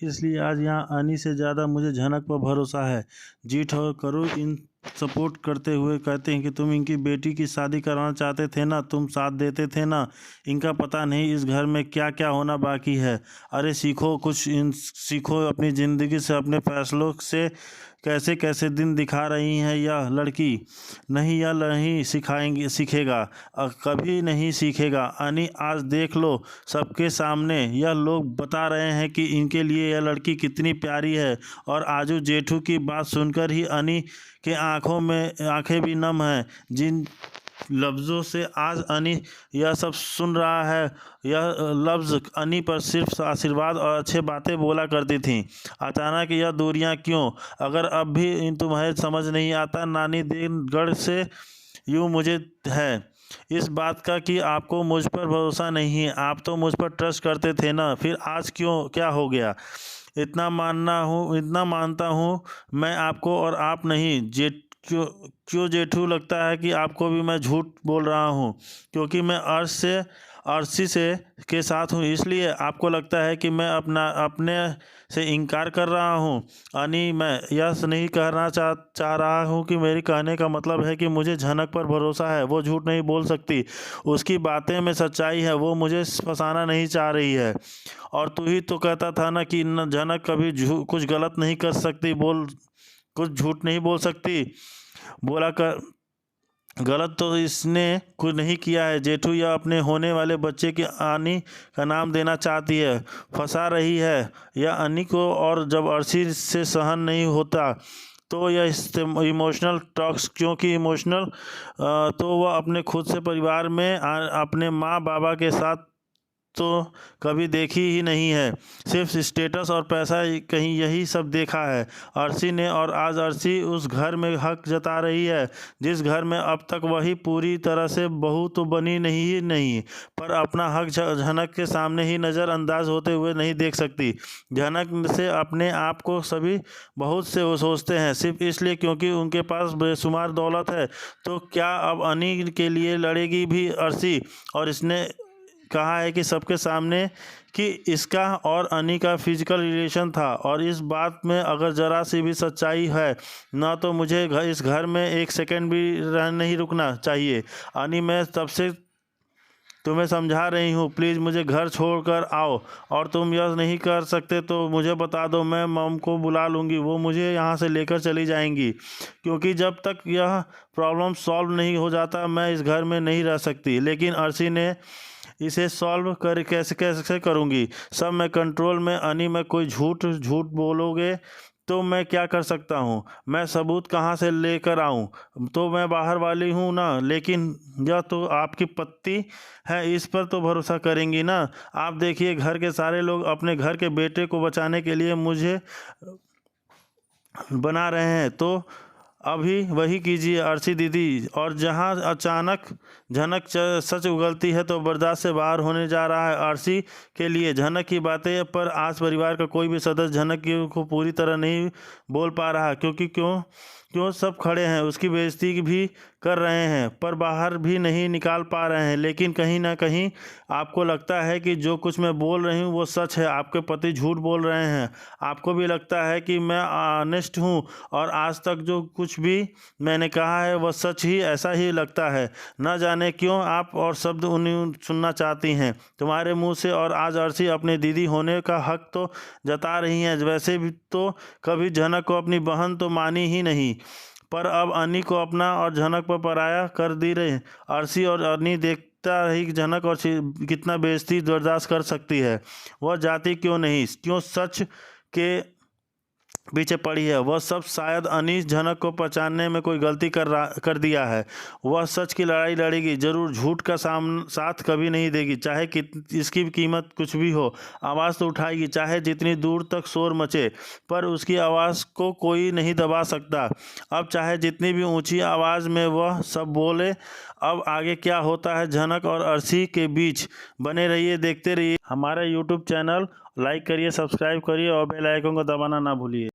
इसलिए आज यहाँ आने से ज़्यादा मुझे झनक पर भरोसा है। जीत और करो इन सपोर्ट करते हुए कहते हैं कि तुम इनकी बेटी की शादी कराना चाहते थे ना, तुम साथ देते थे ना। इनका पता नहीं इस घर में क्या क्या होना बाकी है। अरे सीखो कुछ, इन सीखो अपनी ज़िंदगी से, अपने फैसलों से कैसे कैसे दिन दिखा रही हैं यह लड़की। नहीं, यह नहीं सिखाएंगे, सीखेगा, कभी नहीं सीखेगा। अनी आज देख लो सबके सामने, यह लोग बता रहे हैं कि इनके लिए यह लड़की कितनी प्यारी है। और आजू जेठू की बात सुनकर ही अनी के आंखें भी नम हैं। जिन लफ्ज़ों से आज अनी यह सब सुन रहा है, यह लफ्ज़ अनी पर सिर्फ आशीर्वाद और अच्छे बातें बोला करती थीं। अचानक यह दूरियां क्यों? अगर अब भी तुम्हें समझ नहीं आता, नानी देवगढ़ से यूँ मुझे है इस बात का कि आपको मुझ पर भरोसा नहीं है। आप तो मुझ पर ट्रस्ट करते थे ना, फिर आज क्यों, क्या हो गया? इतना मानता हूँ मैं आपको, और आप नहीं। क्यों जेठू, लगता है कि आपको भी मैं झूठ बोल रहा हूँ क्योंकि मैं अर्शी से के साथ हूँ, इसलिए आपको लगता है कि मैं अपने से इनकार कर रहा हूँ। अनी, मैं यह नहीं कहना चाह रहा हूँ कि मेरी कहने का मतलब है कि मुझे झनक पर भरोसा है। वो झूठ नहीं बोल सकती, उसकी बातें में सच्चाई है। वो मुझे फंसाना नहीं चाह रही है। और तू ही तो कहता था ना कि झनक कभी कुछ गलत नहीं कर सकती, कुछ झूठ नहीं बोल सकती। बोला कर गलत तो इसने कुछ नहीं किया है जेठू, यह अपने होने वाले बच्चे के आनी का नाम देना चाहती है, फंसा रही है यह अनी को। और जब अर्शी से सहन नहीं होता तो यह इमोशनल टॉक्स, क्योंकि इमोशनल तो वह अपने खुद से परिवार में अपने माँ बाबा के साथ तो कभी देखी ही नहीं है। सिर्फ स्टेटस और पैसा कहीं यही सब देखा है अर्शी ने। और आज अर्शी उस घर में हक जता रही है जिस घर में अब तक वही पूरी तरह से बहू तो बनी नहीं, पर अपना हक झनक के सामने ही नज़रअंदाज होते हुए नहीं देख सकती। झनक से अपने आप को सभी बहुत से वो सोचते हैं, सिर्फ इसलिए क्योंकि उनके पास बेशुमार दौलत है। तो क्या अब अनी के लिए लड़ेगी भी अर्शी? और इसने कहा है कि सबके सामने कि इसका और अनी का फिजिकल रिलेशन था। और इस बात में अगर ज़रा सी भी सच्चाई है ना, तो मुझे इस घर में एक सेकंड भी नहीं रुकना चाहिए। अनी, मैं तब से तुम्हें समझा रही हूँ, प्लीज़ मुझे घर छोड़कर आओ। और तुम यह नहीं कर सकते तो मुझे बता दो, मैं मॉम को बुला लूँगी, वो मुझे यहाँ से लेकर चली जाएंगी। क्योंकि जब तक यह प्रॉब्लम सॉल्व नहीं हो जाता मैं इस घर में नहीं रह सकती। लेकिन अर्शी ने इसे सॉल्व कर कैसे कैसे करूँगी? सब मैं कंट्रोल में। अनी, मैं कोई झूठ बोलोगे तो मैं क्या कर सकता हूँ? मैं सबूत कहाँ से लेकर आऊँ? तो मैं बाहर वाली हूँ ना। लेकिन यह तो आपकी पत्नी है, इस पर तो भरोसा करेंगी ना। आप देखिए, घर के सारे लोग अपने घर के बेटे को बचाने के लिए मुझे बना रहे हैं, तो अभी वही कीजिए अर्शी दीदी। और जहाँ अचानक झनक सच उगलती है तो बर्दाश्त से बाहर होने जा रहा है अर्शी के लिए। झनक की बातें पर आज परिवार का कोई भी सदस्य झनक को पूरी तरह नहीं बोल पा रहा, क्योंकि क्यों सब खड़े हैं, उसकी बेइज्जती भी कर रहे हैं, पर बाहर भी नहीं निकाल पा रहे हैं। लेकिन कहीं ना कहीं आपको लगता है कि जो कुछ मैं बोल रही हूँ वो सच है, आपके पति झूठ बोल रहे हैं। आपको भी लगता है कि मैं ऑनेस्ट हूँ और आज तक जो कुछ भी मैंने कहा है वह सच ही, ऐसा ही लगता है। न जाने क्यों आप और शब्द उन्हें सुनना चाहती हैं तुम्हारे मुंह से। और आज अर्शी अपने दीदी होने का हक तो जता रही हैं, वैसे भी तो कभी झनक को अपनी बहन तो मानी ही नहीं, पर अब अनी को अपना और झनक पर पराया कर दी रहे अर्शी। और अनी देखता रही कि झनक और कितना बेइज्जती बर्दाश्त कर सकती है। वह जाती क्यों नहीं, क्यों सच के पीछे पड़ी है। वह सब शायद अनीस झनक को पहचानने में कोई गलती कर दिया है। वह सच की लड़ाई लड़ेगी जरूर, झूठ का साथ कभी नहीं देगी, चाहे इसकी कीमत कुछ भी हो। आवाज़ तो उठाएगी, चाहे जितनी दूर तक शोर मचे, पर उसकी आवाज़ को कोई नहीं दबा सकता। अब चाहे जितनी भी ऊंची आवाज़ में वह सब बोले। अब आगे क्या होता है झनक और अर्शी के बीच, बने रहिए, देखते रहिए हमारा यूट्यूब चैनल। लाइक करिए, सब्सक्राइब करिए और बेल आइकन को दबाना ना भूलिए।